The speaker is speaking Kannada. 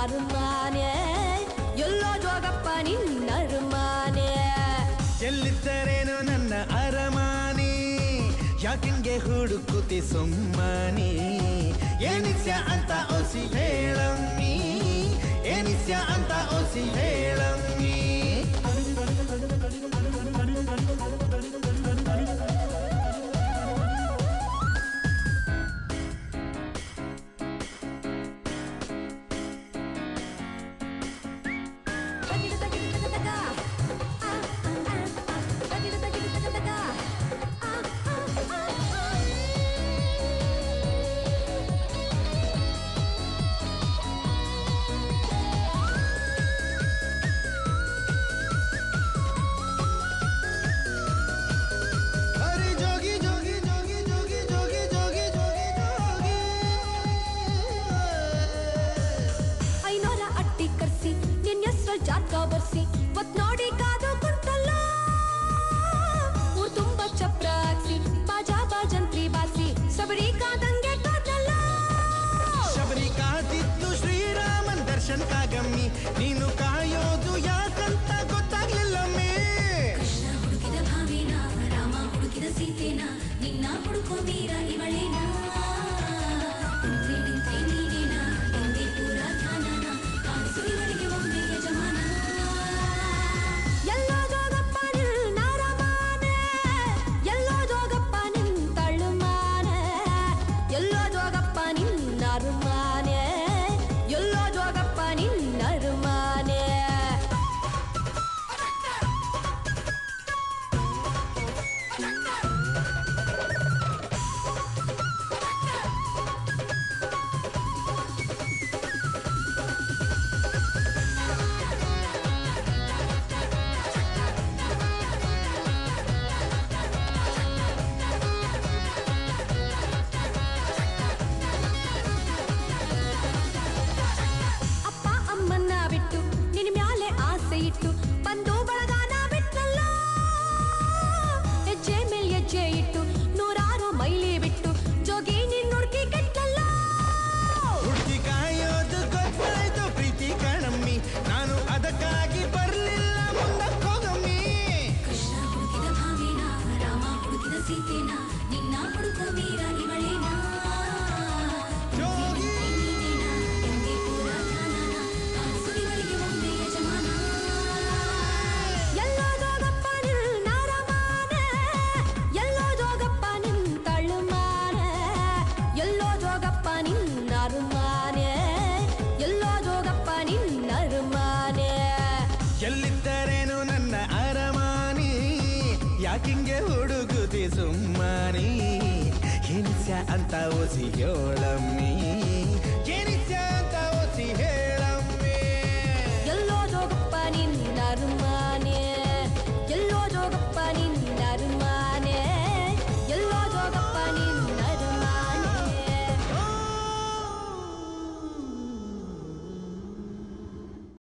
ಅರಮಾನೆ ಎಲ್ಲೋ ಜೋಗಪ್ಪ ನಿನ್ನ ಅರಮಾನೆ ಎಲ್ಲಿದ್ದರೇನು ನನ್ನ ಅರಮಾನೆ ಯಾಕಿಂಗೆ ಹುಡುಕುತಿ ಸುಮ್ಮನೆ ಏನಿಸ್ಯ ಅಂತ ಓಸಿ ಹೇಳಮ್ಮಿ ಏನಿಸ್ಯ ಅಂತ ಓಸಿ ಹೇಳಮ್ಮಿ ಜಾಗ ಬರ್ಸಿ ಒತ್ ನೋಡಿ ಕಾದು ಕುಂತಲ್ಲ ಊರ್ ತುಂಬ ಚಪ್ರ ಹಾಕ್ಸಿ ಬಾಜಾ ಬಾಜಂತ್ರಿ ಬಾಸಿ ಶಬರಿ ಕಾದಂಗೆ ಕಾದಲ್ಲ ಶಬರಿ ಕಾದಿದ್ದು ಶ್ರೀರಾಮನ್ ದರ್ಶನ್ ಕಾಗಮ್ಮಿ ನೀನು ಕಾಯೋದು ಯಾಕಂತ ಗೊತ್ತಾಗ್ಲಿಲ್ಲಮ್ಮಿ ಕೃಷ್ಣ ಹುಡುಕಿದ ಭಾವೇನ ರಾಮ ಹುಡುಕಿದ ಸೀತೆನ ನಿನ್ನ ಹುಡುಕೋ ವೀರ ಇವಳೇನಾ ಇಟ್ಟು ಬಂದು ಬಳಗಾನ ಬಿಟ್ಟಲ್ಲ ಹೆಜ್ಜೆ ಮೇಲ್ ಹೆಜ್ಜೆ ಇಟ್ಟು ನೂರಾರು ಮೈಲಿ ಬಿಟ್ಟು ಜೋಗಿ ನಿನ್ ಹುಡುಕಿ ಕೆಟ್ಟಲ್ಲ ಹುಡುಕಿ ಕಾಯೋದು ಗೊತ್ತಾಯ್ತು ಪ್ರೀತಿ ಕಣಮ್ಮಿ ನಾನು ಅದಕ್ಕಾಗಿ ಬರ್ಲಿಲ್ಲ ಮುಂದಕ್ಕೋಗಮ್ಮಿ ಕೃಷ್ಣ ಹುಡುಕಿದ ಭಾವೇನ ರಾಮ ಹುಡುಕಿದ ಸೀತೆನ ನಿನ್ನ ಹುಡುಕೋ ವೀರ ಇವಳೇನಾ ಜೋಗಿ ಎಲ್ಲಿದ್ದರೇನು ನನ್ನ ಅರಮಾನಿ ಯಾಕಿಂಗೆ ಹುಡುಗುದಿ ಸುಮ್ಮನಿ ಹಿಂಸೆ ಅಂತ ಓಸಿ ಹೇಳಮ್ಮಿ